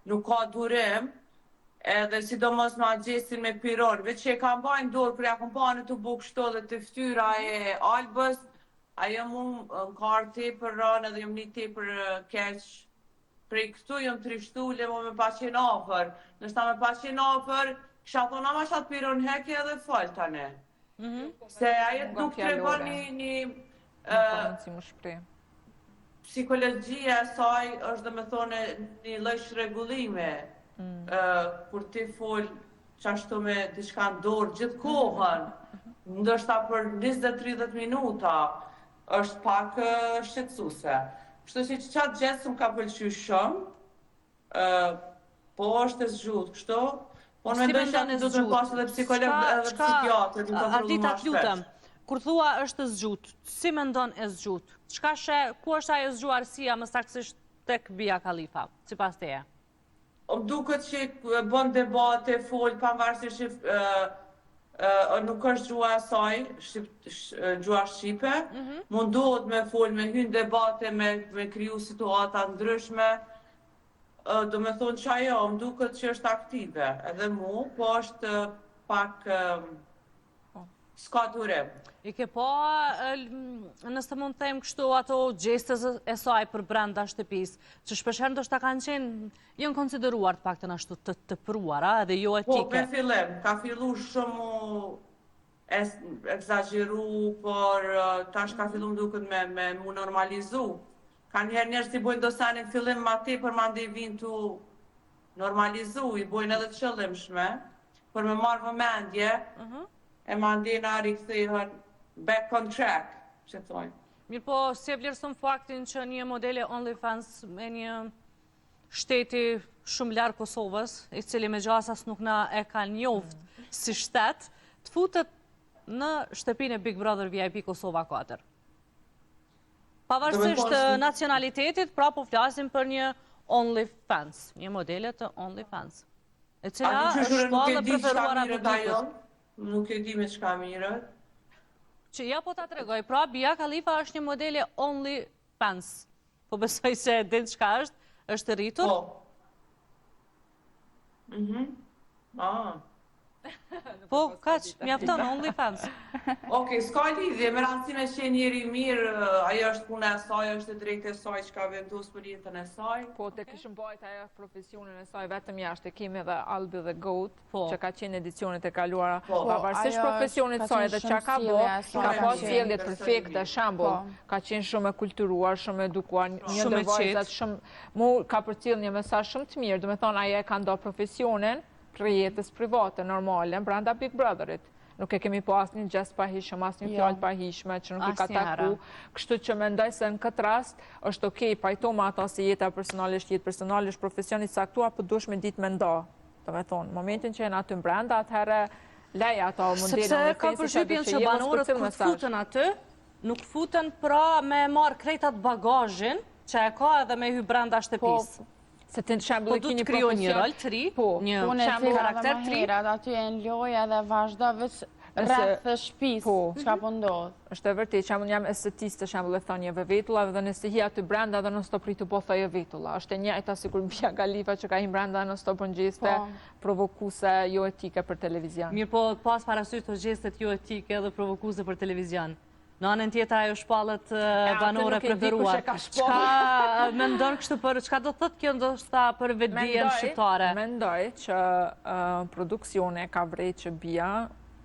nuk ka durim, edhe sidomos me agjesin me piron, veç që e kam bajnë dorë për ja kompane të buk shto dhe të ftyra e Albës, ajo mu në karë te për rënë edhe jëm një te për keq. Prej këtu jëm trishtu, le mo me pa qenë afer. Nështë me pa qenë afer, kisha thonë ama shatë piron heke edhe fol tane. Se ajet nuk të regon një psikologjia e saj është dhe me thone një lloj shregullime. Kur ti fol qashtu me diçka në dorë gjithë kohën, ndërsa për 20-30 minuta, është pak shqetësuese. Kështu që qatë gjithë më ka pëlqy shumë, po është e zgjut, kështu, po në mendoj që do të pasë edhe psikolog edhe psikiatër, du të kontrollu ma shpesh. Kur thua është e zgjut, si mendon e zgjut? Ku është ajo zgjuarësia më saktësisht tek Bia Khalifa, sipas teje? Më duket që bën debate, fol, pavarësisht nuk është gjua e saj, gjua shqipe, mundohet me fol, me hynë debate, me kriju situata ndryshme, do me thonë që ajo, më duket që është aktive, edhe mu, po është pak s'ka durim. I ke pa, nëse mund të them kështu, ato gjestës e saj për brenda shtëpisë, që shpeshherë ndoshta kanë qenë, janë konsideruar të paktën ashtu të pruara edhe jo etike. Po, me fillim, ka fillu shumë egzageru, por tash ka fillu duket me mu normalizu. Ka njerë njerës i bojnë dosanin fillim ma te për ma ndej vinë të normalizu, i bojnë edhe të qëllimshme, për me marrë vëmendje, e ma ndej nga rikthehen back on track, që thojnë. Mirë po, si e vlerëson faktin që një modele OnlyFans me një shteti shumë larë Kosovës, i cili me gjasas nuk na e ka njoft si shtet, të futet në shtëpinë e Big Brother VIP Kosova 4. Pavarësisht nacionalitetit, pra po flasim për një OnlyFans, një modele të OnlyFans, e cila është po dhe preferuara publikut. Nuk e di me çka mirët. Që ja po ta tregoj, pra Bia Khalifa është një modele OnlyFans. Po besoj se din çka është rritur? Po. Po, kaq, mjafton OnlyFans. Okej, s'ka lidhje, me rëndësi me qenë njeri mirë, ajo është puna e saj, është e drejtë e saj që ka vendus për jetën e saj. Po, të kishëm bajt ajo profesionin e saj vetëm jashtë, e kemi edhe Albi dhe Goat, që ka qenë edicionit e kaluara. Pavarësisht profesionit saj dhe që ka bo, ka po sjelljet perfekte, shambull, ka qenë shumë e kulturuar, shumë e edukuar, një ndër vajzat shumë, mu ka përcjell një mesazh shumë të mirë, do me thonë ajo e ka ndo profesionin për jetës private, normale, brenda Big Brotherit. Nuk e kemi po asnjë gjest pahishëm, asnjë fjalë pahishme që nuk i ka taku. Kështu që mendoj se në këtë rast është okej, pajtojmë ata si jeta personalisht, jetë personalisht, profesioni saktuar, po duhesh me ditë mendo. Do me thonë, momentin që janë aty brenda, atëherë leja ato modelin. Sepse ka përshtypjen që banorët kur futen aty, nuk futen pra me marr krejtat bagazhin që e ka edhe me hy brenda shtëpisë. Se të në shembull e ki një profesion, një rol të ri, një karakter të ri. Aty e në loja dhe vazhdo veç rreth të shtëpisë, çka po ndodh. Është e vërtetë, shembull jam estetiste, shembull e thonjeve vetullave dhe nëse hi aty brenda dhe non stop pritu po thojë vetulla. Është e njëjta sikur Bia Khalifa që ka hi brenda non stop gjeste provokuese jo etike për televizion. Mirë po pas parasysh të gjestet jo etike dhe provokuese për televizion. Në anën tjetër ajo shpallet banore preferuar. Çka mendon kështu për çka do thotë kjo ndoshta për vetdijen shqiptare? Mendoj që produksioni ka vrejtë që Bia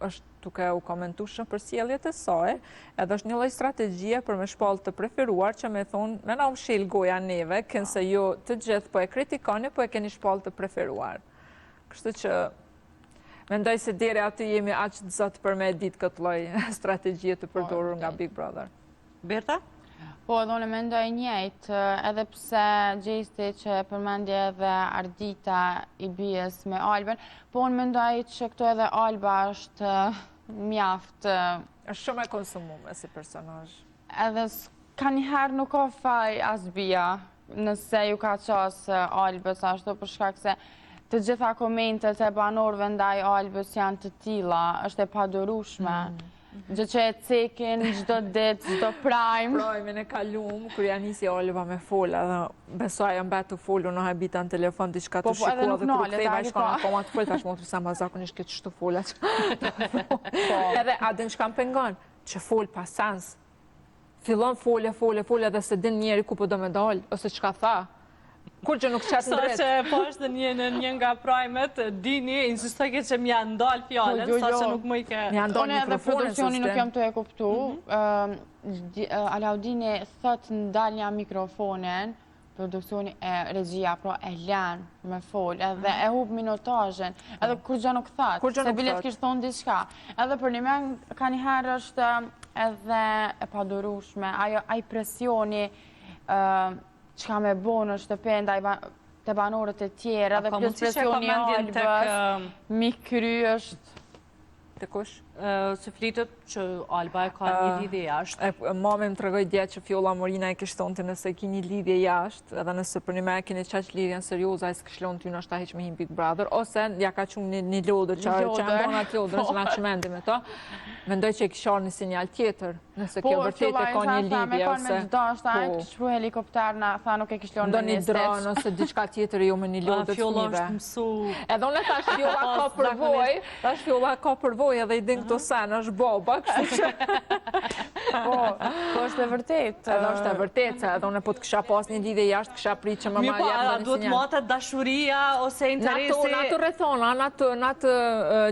është duke u komentuar shumë për sjelljet e saj, edhe është një lloj strategjie për me shpall të preferuar që me thonë, me na mshil goja neve, kënse ju të gjithë po e kritikoni, po e keni shpall të preferuar. Kështu që mendoj se deri aty jemi aq të zot për me ditë këtë lloj strategjie të përdorur nga Big Brother. Berta? Po, do në mendoj njëjtë, edhe pse gjesti që përmendje edhe Ardita i Bijes me Albën, po në mendoj që këto edhe Alba është mjaft. Është shumë e konsumuar si personazh. Edhe ka njëherë nuk ka faj as Bia, nëse ju ka qas Albës ashtu për shkak se të gjitha komentet e banorëve ndaj Albës janë të tilla, është e padurueshme. Gjë që e cekin çdo ditë, çdo prime. Prime-in e kalum, kur ja nisi Alba me fola, dhe besoj jam betu folu në habita në telefon, diçka të shikua dhe kur ktheva shkon akoma të fol, tash më thua sa ma zakonisht këtë çto fola. Edhe a din çka më pengon, që fol pa sens. Fillon fole dhe se din njeri ku po do me dal, ose çka tha. Kur që nuk qatë në drejtë. Sa që po është në një nga primet, dini, insistoj ke që m'ja ndalë fjallën, sa që nuk më i ke... One edhe produksioni nuk jam të e kuptu. Alaudini thot ndalë një mikrofonin, produksioni e regjia, pro e lanë me fol, edhe e hub minutajën, edhe kur gjë nuk thot, se bilet kishtë thonë diçka. Edhe për një men, ka njëherë është edhe e padurueshme, ai presioni, që ka me bo në shtëpen të banorët e tjerë, edhe plus presioni Albës, mi kry është... Të kush? Se flitet që Alba e ka një lidhje jashtë. Mami më të regoj djetë që Fjolla Morina e kishtë tonë të nëse ki një lidhje jashtë, edhe nëse për një me e kini qaq lidhjen serioza, e s'këshlon ty në është ta heq me him Big Brother, ose ja ka qumë një lodër që ambona të lodër, që na që mendim e to, mendoj që e kisharë një sinjal tjetër, nëse kjo vërtet e ka një lidhje, ose... Po, shpru helikopter në tha nuk e kishlonë në një dron, ose diçka tjetër jo me një lodër të fëmijëve. Edhe unë thash Fjolla ka përvoj, edhe i din këto sen, është boba, kështu që... Po është e vërtet. Edhe është e vërtet, se edhe unë po të kësha pas një lidhje jashtë, kësha pri që më Mirë po, a duhet matet dashuria ose interesi? Në atë rethona, në atë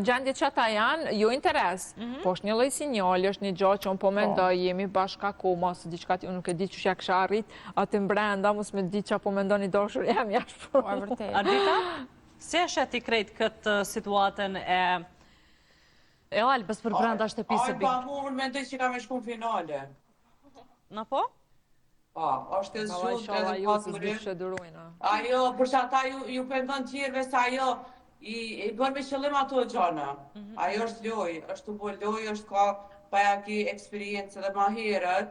gjendje që ata janë, jo interes. Po është një lloj sinjali, është një gjë që unë po mendoj, jemi bashkë akoma, ose diçka unë nuk e di që ja kësha arrit, atë brenda, mos me di që po mendoni dashur jam jashtë. Po e vërtet. Ardita, si e shet i krejt këtë situatën e Albës për brenda shtëpisë Alba, unë mendoj që ka me shku në finale. Në po? Po, është e zhjutë edhe pasurim. Ajo, përsa ata ju pendon tjerëve se ajo i bërë me qëllim ato gjana. Ajo është loj, është të bo loj, është ka paja ki eksperiencë dhe ma herët.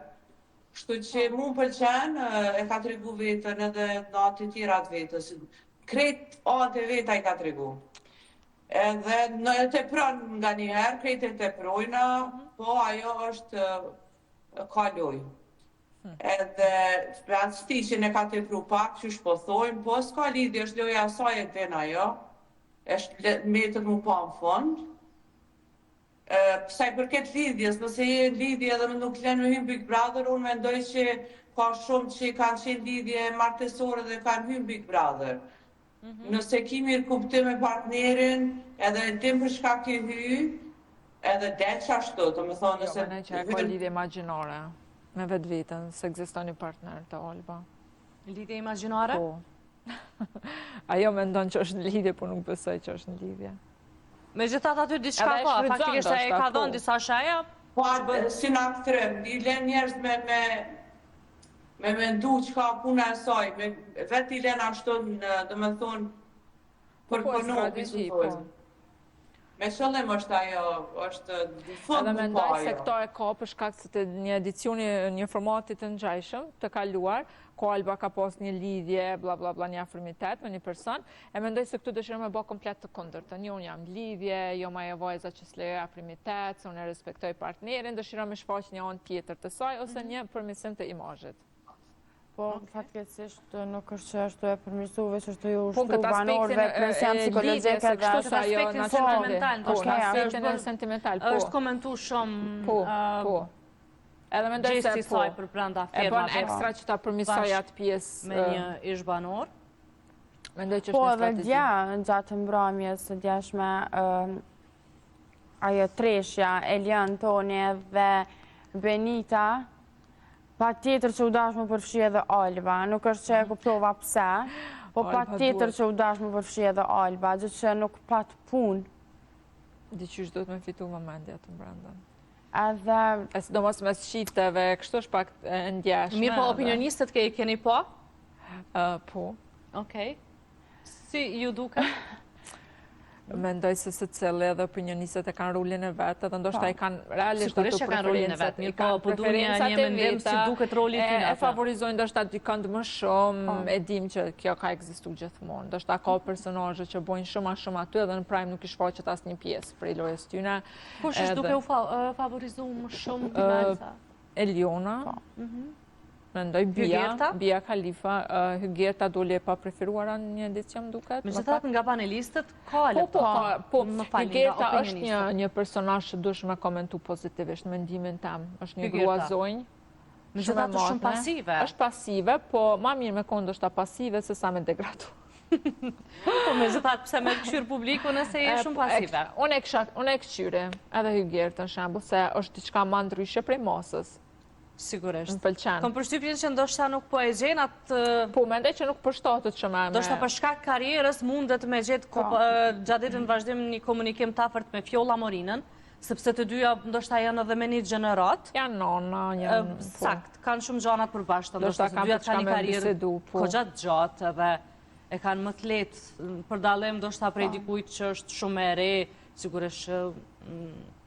Kështu që mu më pëlqen, e ka të regu vetën edhe në atë tjera të vetës. Kret atë e veta i ka të regu. Edhe në e të pranë nga njëherë, krejt e të projna, po ajo është ka loj. Edhe atë stishin e ka të pru pak, që shpothojnë, po s'ka lidhje, është loja asaj e den ajo, është metët mu pa në fond. Pësaj përket lidhjes, nëse je lidhje edhe nuk lenë me hymë Big Brother, unë mendoj që ka shumë që kanë qenë lidhje martesore dhe kanë hymë Big Brother. Nëse ki mirë kuptim me partnerin, edhe në tim për shka ki hy, edhe del që ashtu, të më thonë nëse... Jo, mëne që e ka lidhje imaginare, me vetë vitën, se egziston një partner të Olba. Lidhje imaginare? Po. Ajo me ndonë që është në lidhje, po nuk besoj që është në lidhje. Me gjithat aty diçka po, faktikisht e ka dhënë disa shaja? Po, si në aktrem, i len njerës me mendu që ka puna e saj, vetë i len ashtu dhe me thonë për konopi, së thonë. Me qëllim është ajo, është në fund edhe më mendoj pa se ajo. këto e ka për shkak se të një edicioni, një formatit të ngjajshëm të kaluar, ku Alba ka pas një lidhje, bla bla bla, një afërmitet me një person, e mendoj se këtu dëshiroj me bë komplet të kundërtën. Unë jam lidhje, jo ma e vajza që s'lejo afërmitet, se unë e respektoj partnerin, dëshiroj me shfaq një anë tjetër të saj ose një përmirësim të imazhit. Po, fatkeqësisht nuk është që është e përmirësuar, që është ju ushtru banorëve, presion psikologjik edhe aspektin sentimental, po, aspektin sentimental, po. Është komentuar shumë po. Edhe mendoj se gjesti saj për brenda e bën firmave. ekstra që ta përmirësoj atë pjesë Me një ish banor. Mendoj që është po një edhe strategji. dja gjatë mbrëmjes së djeshme ajo Treshja, Elian Toni dhe Benita, pa tjetër që u dash më përfshi edhe Alba, nuk është që e kuptova pse, po pa tjetër që u dash më përfshi edhe Alba, gjithë që nuk pat punë. Diqysh do të me fitu vëmendja të brenda. Edhe... E sidomos me shqiteve, kështu është pak e ndjeshme. Mirë po, opinionistët keni po? Po. Okej. Si ju duke? Mendoj se secili edhe opinionistët e kanë rulin e vetë, edhe ndoshta i kanë realisht ato Sigurisht që kanë rolin e vetë, mirë po, po dunia një mendim si duket roli ty e favorizojnë ndoshta dikënd më shumë, e dim që kjo ka ekzistuar gjithmonë. Ndoshta ka personazhe që bojnë shumë aty edhe në prime nuk i shfaqet asnjë pjesë prej lojës tyne. Kush është duke u favorizuar më shumë ti Melsa? Eliona. Mendoj Bia Khalifa, Hygerta dole pa preferuara në një edicion duket. Megjithatë nga panelistët ka Po, Hygerta është një personazh që duhesh me komentu pozitivisht mendimin tim. Është një grua zonjë. Megjithatë është shumë pasive. Është pasive, po ma mirë me kondo është pasive se sa me degradu. Po megjithatë pse me këshyr publiku nëse je shumë pasive. Unë e këshyre edhe Hygerta në shembull se është diçka më ndryshe prej masës. Sigurisht. Më pëlqen. Kom përshtypjen që ndoshta nuk po e gjen atë... Po, mendoj që nuk përshtatet që me... Ndoshta për shkak karrierës mundet me gjetë gjatë ditën vazhdim një komunikim të afërt me Fjolla Morinën, sepse të dyja ndoshta janë edhe me një gjenerat. Janë nona, janë... Sakt, kanë shumë gjanat përbashkëta, ndoshta të dyja kanë një karrierë kogja të gjatë edhe e kanë më të lehtë për dallim ndoshta prej dikujt që është shumë e re, sigurisht që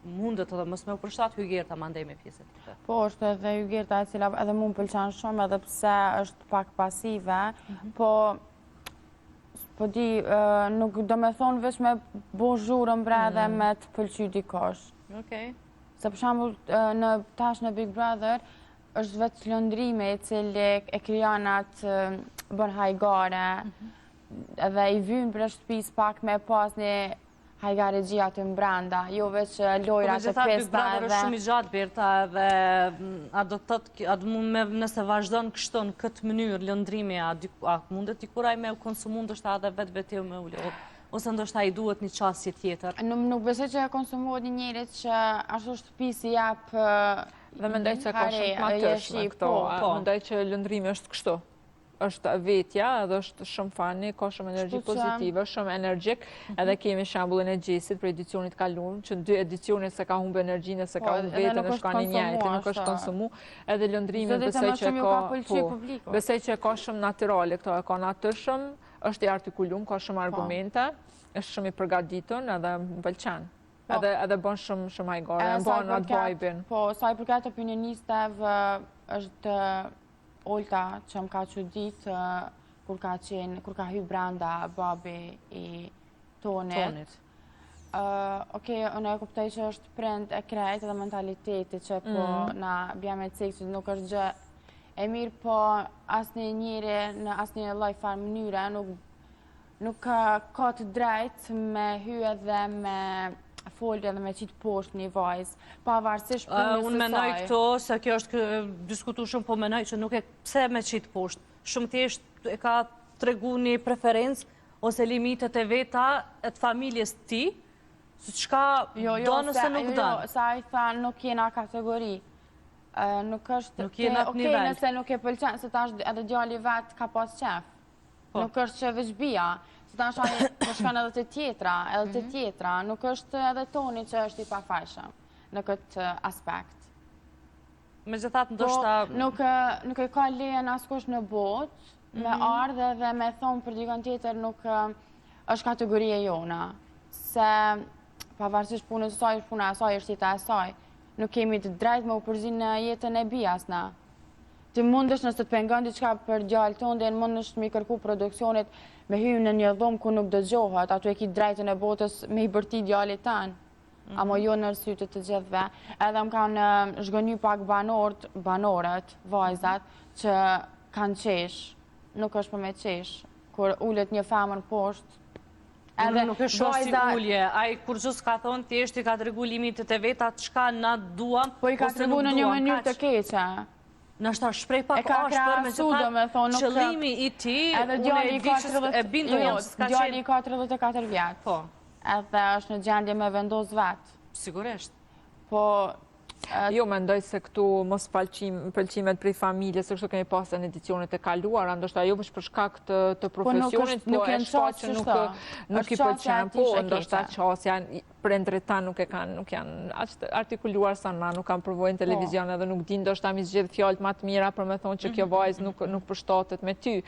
mundet edhe mos me u përshtat Hygerta mandej me pjesën tjetër. Po, është edhe Hygerta e cila edhe mu më pëlqen shumë edhe pse është pak pasive, po di, nuk do me thonë veç me bo zhurën bre dhe me të pëlqy dikosh. Okej. Se për shembull tash në Big Brother është vetë Lëndrimi i cili e krijon atë bën hajgare edhe i vyn për shtëpis pak me pas një hajgaregjia të mbranda, jo veç lojra të Big pesta Brother është shumë i gjatë, Berta, edhe a do të thotë, nëse vazhdon kështu në këtë mënyrë lëndrimi, a mundet i kuraj me u konsumu ndoshta edhe vetë me u lodhë, ose ndoshta i duhet një qasje tjetër? Nuk besoj që konsumohet një njerit që ashtu shtëpisi jap Dhe mendoj që ka shumë të matërshme këto. Mendoj që lëndrimi është kështu. Është vetja, edhe është shumë fani, ka shumë energji pozitive, shumë energjik, edhe kemi shambullin e Gjesit për edicionit kaluar, që 2 edicionit se ka humbë energjinë, se ka humbë vetën, e shka një njëjtë, nuk është konsumu, edhe lëndrimi besoj që ka shumë natyrale këto, e ka natyrshëm, është i artikulum, ka shumë argumente, është shumë i përgatitun, edhe më pëlqen. Edhe bon shumë hajgore, e bon atë vibin. Po, sa i përket opinionisteve, është Olta që më ka çudit kur ka hy branda babi i Tonit. Okej, unë e kuptoj që është prind e krejt edhe mentaliteti që po na bjame të seksit, nuk është gjë e mirë, po asnjë njeri në asnjë lloj farë mënyre nuk ka të drejtë me hy edhe me folje dhe me qitë poshtë një vajzë, pavarësisht punës së saj. Unë menoj këto, se kjo është diskutu shumë, po menoj që nuk e pse me qitë poshtë. Shumë thjesht e ka tregu një preferencë ose limitet e veta e të familjes ti, se qka do nëse nuk do. Jo, sa i tha nuk jena kategori. Nuk është... Nuk jena atë nivel. Okej, nëse nuk e pëlqen, se ta është edhe djali vetë ka pas qef. Nuk është që veç bia. Ta është shkan edhe të tjetra, nuk është edhe Toni që është i pafajshëm në këtë aspekt. Me gjithat ndoshta... Nuk e ka lejen askush në botë, me ardhe dhe me thonë për dikën tjetër nuk është kategorie jona. Se pavarësisht punës saj, puna e saj është jeta e saj, nuk kemi të drejtë me u përzin në jetën e bijasna. Ti mundesh nëse të pengon diçka për djalë tonë, mundesh me i kërku produksionit me hymë në një dhomë ku nuk dëgjohet, ato e ki drejtën e botës me i bërti djallit tanë, ama jo në rësytë të gjithve. Edhe më kanë zhgënyu pak banorët, vajzat, që kanë qesh, nuk është për me qesh, kur ullet një femër poshtë. Nuk e shoh si ullje, ai kur gjus ka thonë thjesht i ka të regu limitet e vetat, qka na duam, po i ka të regu në një mënyrë të keqe. Në është ta shprej pak ashpër me që qëllimi i ti, unë e bindu jam se s'ka qenë. Djali ka 34 vjetë. Po. Edhe është në gjendje me vendos vetë. Sigurisht. Po... Jo, mendoj se këtu mos pëlqimet prej familjes, se kështu kemi pasë në edicionet e kaluara, ndoshta jo për shkak të profesionit, po e shfaq që nuk i pëlqen, po ndoshta qasja prindrit ta nuk janë artikuluar sa na, nuk kanë përvojnë televizion edhe nuk din, ndoshta mi zgjedh fjalët më të mira për me thonë që kjo vajzë nuk përshtatet me ty,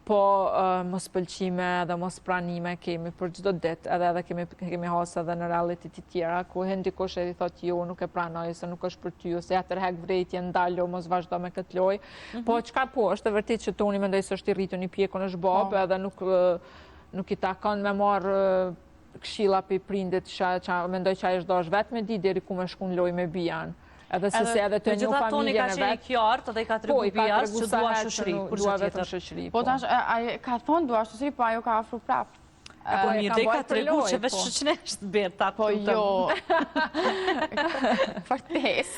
po mos pëlqime edhe mos pranime kemi për çdo ditë, edhe kemi hasë edhe në reality të tjera, ku dikush e thotë jo, nuk e pranoj, se nuk është për ty, ose ja tërhek vrejtje, ndalo, mos vazhdo me këtë lojë. Po, qka po, është e vërtet që Toni mendoj se është i rritur një pjekun është babë, edhe nuk i takon me marë këshilla për prindit, që mendoj që a është dash vetë me di, deri ku me shku në lojë me bijan. Edhe se edhe të një familje në vetë. Toni ka qenë i kjartë, edhe i ka të regu bijas, që dua shëshri, kur që tjetër. Po, ka thonë dua shëshri, po ajo ka afru prapë. Po një dhe i ka të regu që veç shëqneshtë Berta. Po jo, fartes.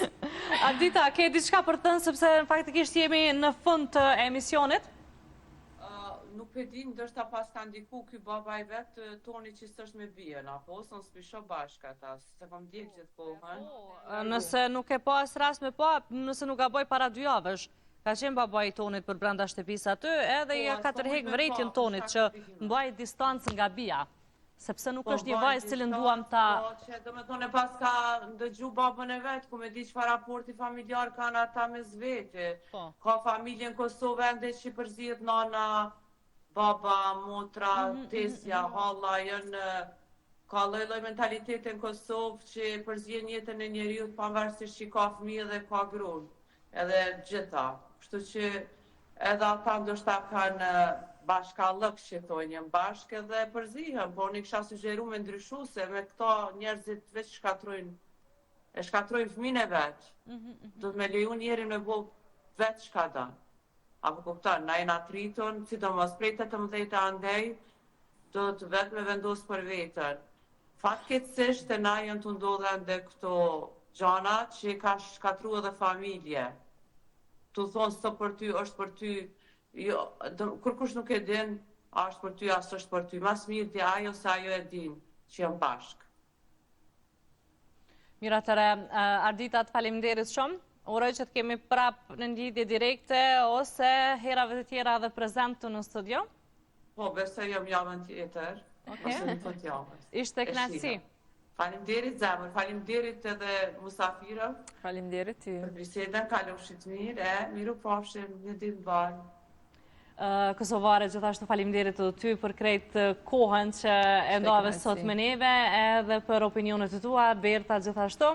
Adita, ke diçka për tënë, sepse në faktikisht jemi në fund të emisionit? Nuk e di, ndërsta pas ka ndiku ky baba i vetë Toni që s'është me bien, apo ose në s'pisho bashka ta, se kam djekë gjithë kohën. Nëse nuk e pas rast me pa, nëse nuk gaboj para 2 javësh, ka qenë baba i Tonit për brenda shtëpisë aty, edhe ja ka tërhek vrejtjen Tonit që mbaj distancë nga bia. Sepse nuk është një vajzë cilën duam ta... Që do me thone pas ka ndëgju babën e vetë, ku me di që raporti familjar kanë ata me zvete. Ka familje në Kosovë ende që përzihet nana, baba, motra, tesja, halla, jënë... Ka loj mentalitete në Kosovë që përzihen jetën e njeriut pavarësisht që ka fëmijë dhe ka grunë, edhe gjitha. Kështu që edhe ata ndoshta kanë bashkallëk që thonjën bashkë dhe përzihen, po unë kisha sugjeru me ndryshu se me këta njerëzit veç shkatrojnë fëmijën e vetë. Do të me leju njerin me bo vetë shka da. Apo kuptan, na jena tritën, sidomos prej 18 andej, do të vetë me vendosë për vetën. Fatkeqësisht e na janë të ndodhen dhe këto gjana që ka shkatru edhe familje. Tu thonë së për ty, është për ty, jo, kërkush nuk e din, a është për ty, as është për ty. Mas mirë të ajo se ajo e din që janë bashkë. Mira tëre, Ardita, të faleminderit shumë. Uroj që të kemi prap në lidhje direkte ose herave të tjera dhe prezentu në studio. Po, besoj jam javën tjetër. Ose në të javës. Ishte kënaqësi. Faleminderit zemër, faleminderit edhe musafirëm. Faleminderit ty. Për bisedën, kalofshit mirë, miru pafshim një ditë balë. Kosovare, gjithashtu faleminderit edhe ty për krejt kohën që e ndove sot me neve edhe për opinionet të tua, Berta gjithashtu.